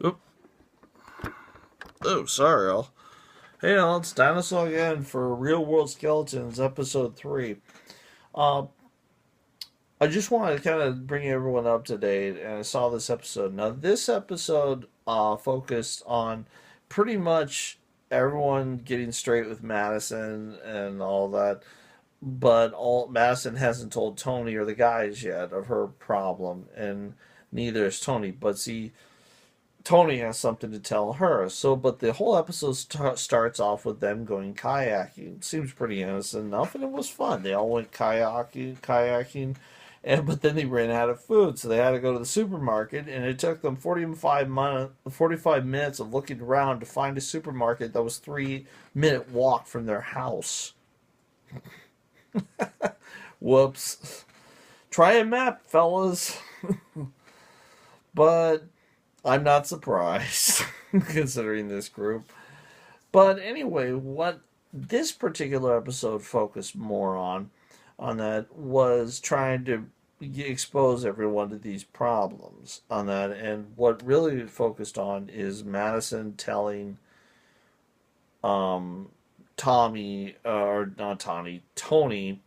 Oop. Oh, sorry, all. Hey, all, it's Dinosaur again for Real World Skeletons, Episode 3. Uh, I just wanted to kind of bring everyone up to date, and I saw this episode. Now, this episode focused on pretty much everyone getting straight with Madison and all that, but all Madison hasn't told Tony or the guys yet of her problem, and neither is Tony. But see, Tony has something to tell her. So, but the whole episode starts off with them going kayaking. Seems pretty innocent enough, and it was fun. They all went kayaking, and but then they ran out of food, so they had to go to the supermarket, and it took them 45 minutes of looking around to find a supermarket that was 3 minute walk from their house. Whoops. Try a map, fellas. But I'm not surprised, considering this group. But anyway, what this particular episode focused more on that was trying to expose everyone to these problems on that. And what really focused on is Madison telling um, Tommy, or not Tommy, Tony,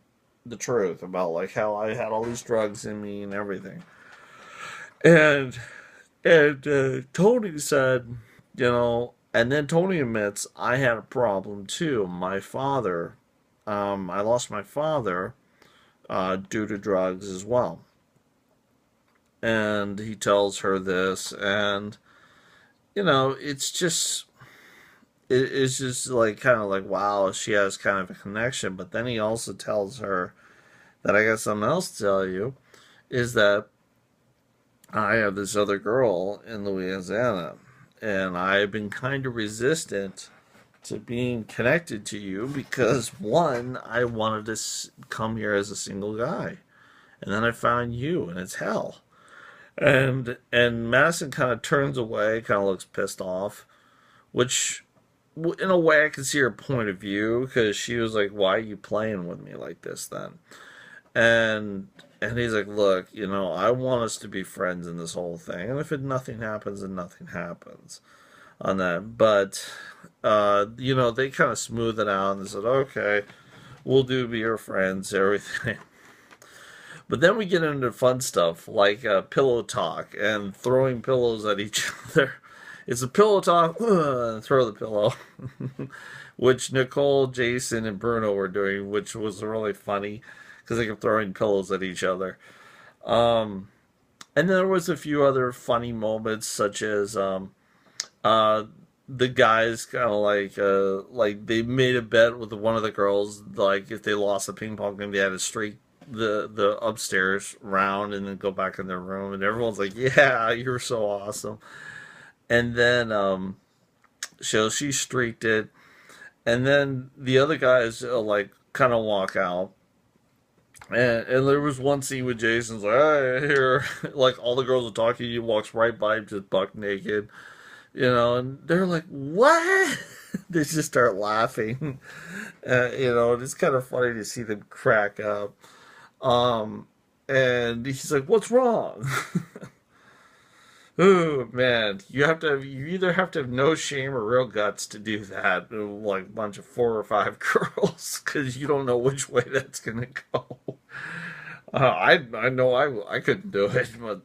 the truth about like how I had all these drugs in me and everything. And Tony said, and then Tony admits, I had a problem too. My father, I lost my father due to drugs as well. And he tells her this, and, it's just like kind of like, wow, she has kind of a connection. But then he also tells her that I got something else to tell you is that I have this other girl in Louisiana, and I've been kind of resistant to being connected to you because one, I wanted to come here as a single guy, and then I found you, and it's hell. And Madison kind of turns away, kind of looks pissed off, which in a way I can see her point of view because she was like, "Why are you playing with me like this then?" And and he's like, look, I want us to be friends in this whole thing. And if nothing happens, then nothing happens on that. But, they kind of smooth it out and said, okay, we'll do be your friends, everything. But then we get into fun stuff like pillow talk and throwing pillows at each other. It's a pillow talk, throw the pillow, which Nicole, Jason, and Bruno were doing, which was really funny because they kept throwing pillows at each other. Um, and there was a few other funny moments, such as uh, the guys kind of like they made a bet with one of the girls, like if they lost a ping pong game, they had to streak the upstairs round and then go back in their room, and everyone's like, "Yeah, you're so awesome." And then so she streaked it, and then the other guys like kind of walk out. And there was one scene with Jason's like, hey, here, like all the girls are talking, he walks right by him just buck naked, and they're like, what? They just start laughing. It's kind of funny to see them crack up. Um, and he's like, what's wrong? Oh man, you either have to have no shame or real guts to do that, like a bunch of 4 or 5 girls, because you don't know which way that's gonna go. I know I couldn't do it, but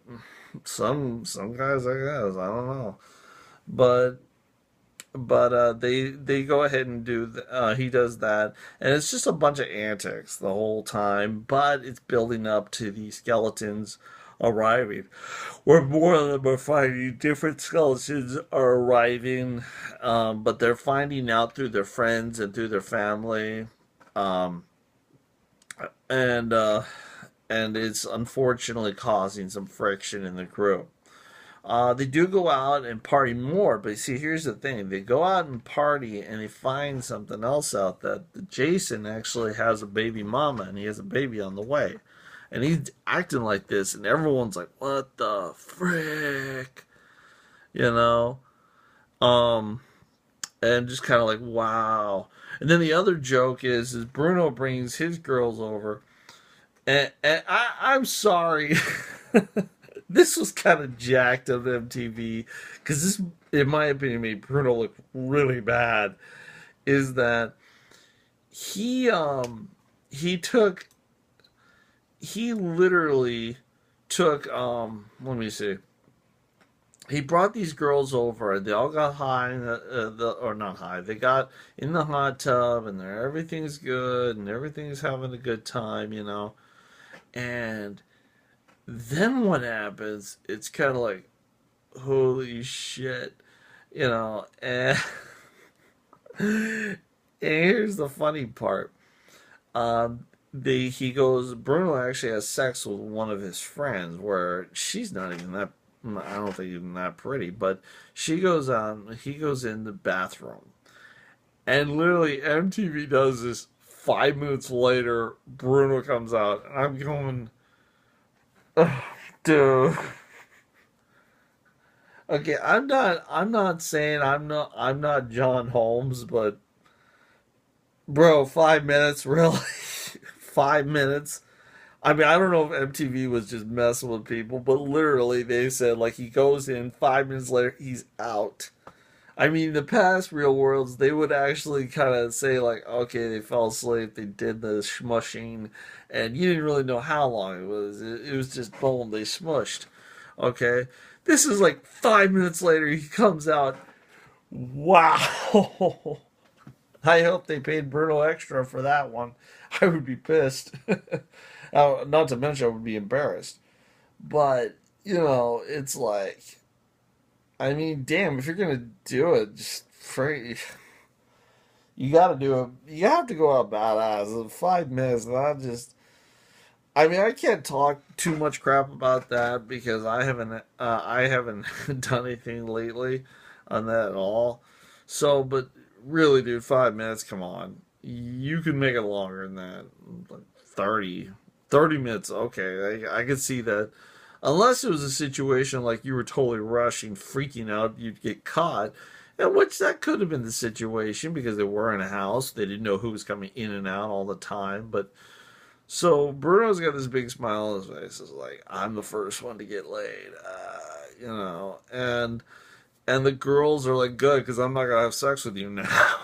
some guys I guess I don't know. But they go ahead and he does that, and it's just a bunch of antics the whole time. But it's building up to the skeletons arriving, where more of them are finding different skeletons are arriving, but they're finding out through their friends and through their family, um, and and it's unfortunately causing some friction in the group. They do go out and party more, but see, here's the thing: they go out and party, and they find something else out that Jason actually has a baby mama, and he has a baby on the way, and he's acting like this, and everyone's like, "What the frick?" You know, um, and just kind of like, "Wow." And then the other joke is Bruno brings his girls over, and I'm sorry. this was kind of jacked of MTV because this, in my opinion, made Bruno look really bad. Is that he he took he literally took let me see, he brought these girls over and they all got high in or not high, they got in the hot tub and everything's good and everything's having a good time, you know. And then what happens, it's kind of like, holy shit, you know. And here's the funny part. He goes, Bruno actually has sex with one of his friends where she's not even that, I don't think even that pretty, but she goes on, he goes in the bathroom. And literally MTV does this 5 minutes later, Bruno comes out, and I'm going, oh, dude. Okay, I'm not saying I'm not John Holmes, but bro, 5 minutes, really? 5 minutes? I mean, I don't know if MTV was just messing with people, but literally they said like he goes in 5 minutes later, he's out. I mean, the past real worlds, they would actually kind of say like, okay, they fell asleep, they did the smushing, and you didn't really know how long it was. It was just boom, they smushed. Okay, this is like 5 minutes later, he comes out. Wow. I hope they paid Bruno extra for that one. I would be pissed. Not to mention, I would be embarrassed. But, you know, it's like, I mean, damn, if you're going to do it, just free. You got to do it. You have to go out badass. 5 minutes, not just. I mean, I can't talk too much crap about that because I haven't done anything lately on that at all. So, but really, dude, 5 minutes, come on. You can make it longer than that. Like 30 minutes, okay. I could see that. Unless it was a situation like you were totally rushing, freaking out, you'd get caught. And which that could have been the situation because they were in a house. They didn't know who was coming in and out all the time. But so Bruno's got this big smile on his face. It's like, I'm the first one to get laid. You know. And the girls are like, good, because I'm not going to have sex with you now.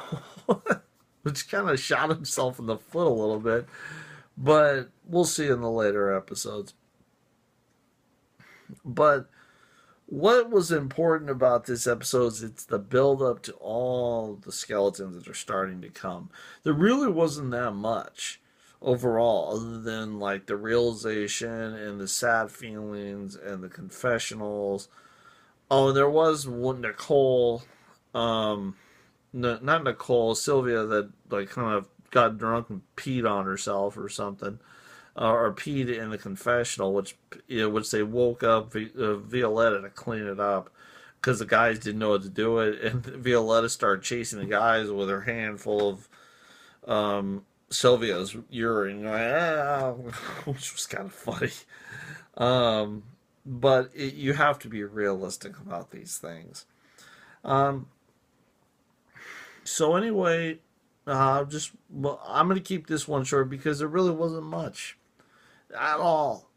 Which kind of shot himself in the foot a little bit. But we'll see in the later episodes. But what was important about this episode is it's the build up to all the skeletons that are starting to come. There really wasn't that much overall, other than like the realization and the sad feelings and the confessionals. Oh, there was one Nicole, um, no, not Nicole, Sylvia that like kind of got drunk and peed on herself or something, or peed in the confessional, which they woke up Violetta to clean it up because the guys didn't know what to do it, and Violetta started chasing the guys with her hand full of Sylvia's urine, which was kind of funny. Um, but you have to be realistic about these things. Um, so anyway, well, I'm gonna keep this one short because there really wasn't much at all.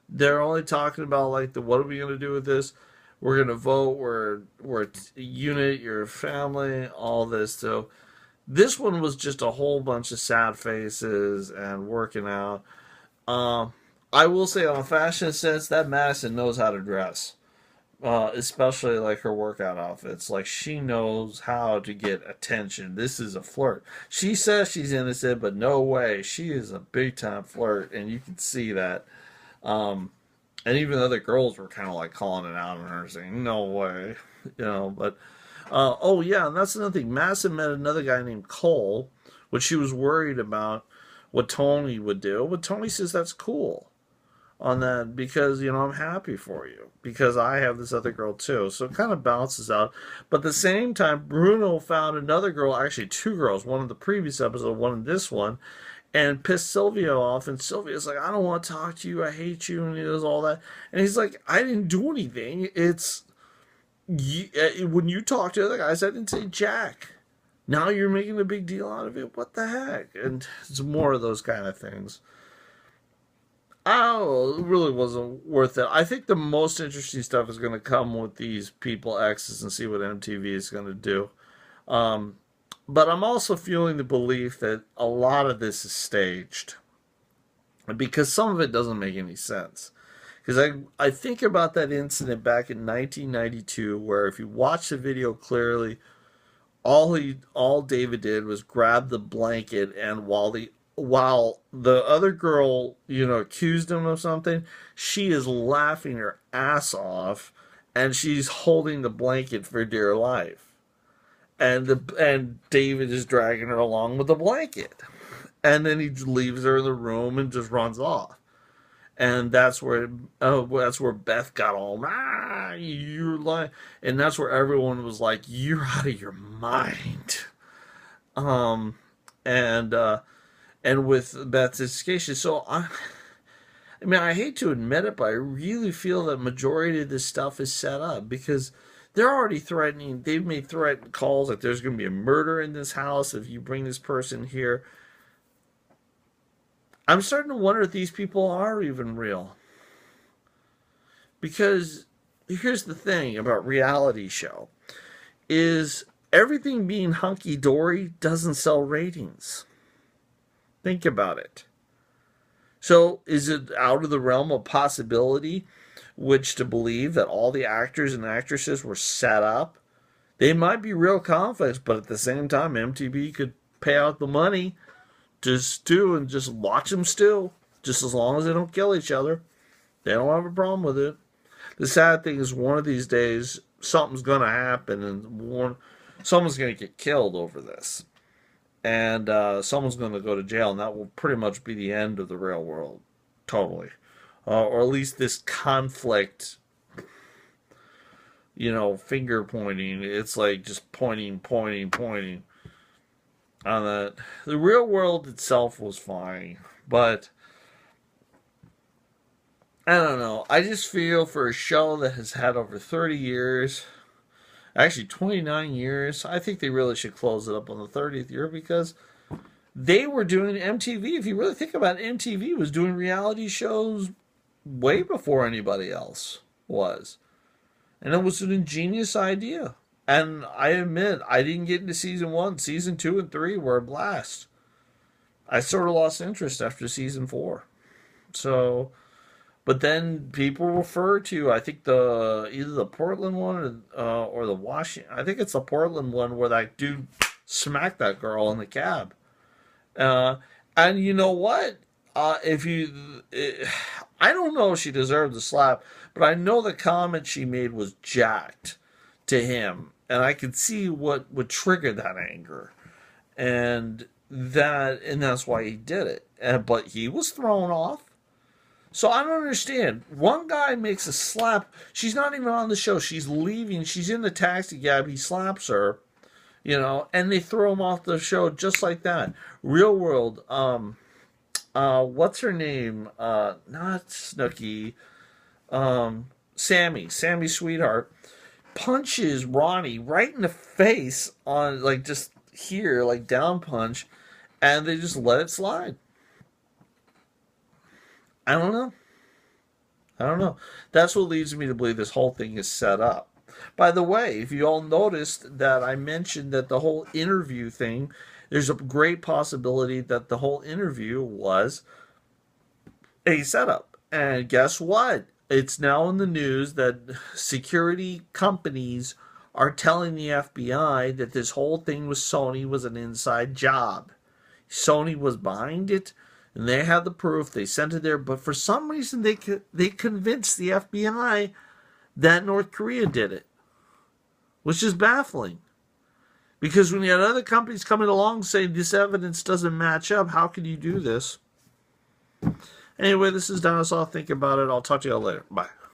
They're only talking about like the what are we gonna do with this? We're gonna vote. We're a unit. You're a family. All this. So this one was just a whole bunch of sad faces and working out. Um, I will say, on a fashion sense, that Madison knows how to dress, especially like her workout outfits. Like she knows how to get attention. This is a flirt. She says she's innocent, but no way. She is a big time flirt, and you can see that. Um, and even the other girls were kind of like calling it out on her, saying, "No way," you know. But oh yeah, and that's another thing. Madison met another guy named Cole, which she was worried about what Tony would do. But Tony says that's cool on that because I'm happy for you because I have this other girl too. So it kind of balances out. But at the same time, Bruno found another girl, actually two girls, one in the previous episode, one in this one, and pissed Sylvia off. And Sylvia's like, I don't want to talk to you. I hate you. And he does all that. And he's like, I didn't do anything. When you talk to other guys, I didn't say jack. Now you're making a big deal out of it. What the heck? And it's more of those kind of things. Oh, it really wasn't worth it. I think the most interesting stuff is going to come with these People X's and see what MTV is going to do. Um, but I'm also feeling the belief that a lot of this is staged because some of it doesn't make any sense. Because I think about that incident back in 1992, where if you watch the video clearly, all David did was grab the blanket, and while the other girl, accused him of something, she is laughing her ass off, and she's holding the blanket for dear life, and David is dragging her along with the blanket, and then he leaves her in the room and just runs off. And that's where Beth got all you're like, and that's where everyone was like, you're out of your mind. Um, and with Beth's education, so I mean, I hate to admit it, but I really feel that majority of this stuff is set up because they're already threatening. They've made threatening calls that there's going to be a murder in this house if you bring this person here. I'm starting to wonder if these people are even real. Because here's the thing about reality show is everything being hunky dory doesn't sell ratings. Think about it. So is it out of the realm of possibility which to believe that all the actors and actresses were set up? They might be real conflicts, but at the same time MTV could pay out the money to stew and just watch them stew. Just as long as they don't kill each other. They don't have a problem with it. The sad thing is one of these days something's going to happen and someone's going to get killed over this. And someone's going to go to jail, and that will pretty much be the end of the real world. Totally. Or at least this conflict, finger pointing. It's like just pointing on that. The real world itself was fine, but I don't know. I just feel for a show that has had over 30 years, actually 29 years, I think they really should close it up on the 30th year because they were doing MTV. If you really think about it, MTV was doing reality shows way before anybody else was. And it was an ingenious idea. And I admit, I didn't get into season 1. Season 2 and 3 were a blast. I sort of lost interest after season 4. So, but then people refer to, I think either the Portland one or the Washington. I think it's the Portland one where that dude smacked that girl in the cab. And you know what? I don't know if she deserved the slap, but I know the comment she made was jacked to him, and I could see what would trigger that anger, and that's why he did it. But he was thrown off. So I don't understand. One guy makes a slap. She's not even on the show. She's leaving. She's in the taxi cab. He slaps her, and they throw him off the show just like that. Real world. What's her name? Not Snooki. Sammy Sweetheart punches Ronnie right in the face on just here, down punch, and they just let it slide. I don't know. That's what leads me to believe this whole thing is set up. By the way, if you all noticed that I mentioned that the whole interview thing, there's a great possibility that the whole interview was a setup. And guess what? It's now in the news that security companies are telling the FBI that this whole thing with Sony was an inside job. Sony was behind it, and they had the proof. They sent it there, but for some reason they convinced the FBI that North Korea did it, which is baffling. Because when you had other companies coming along saying this evidence doesn't match up, how can you do this? Anyway, this is DinoRWskel3. Think about it. I'll talk to you all later. Bye.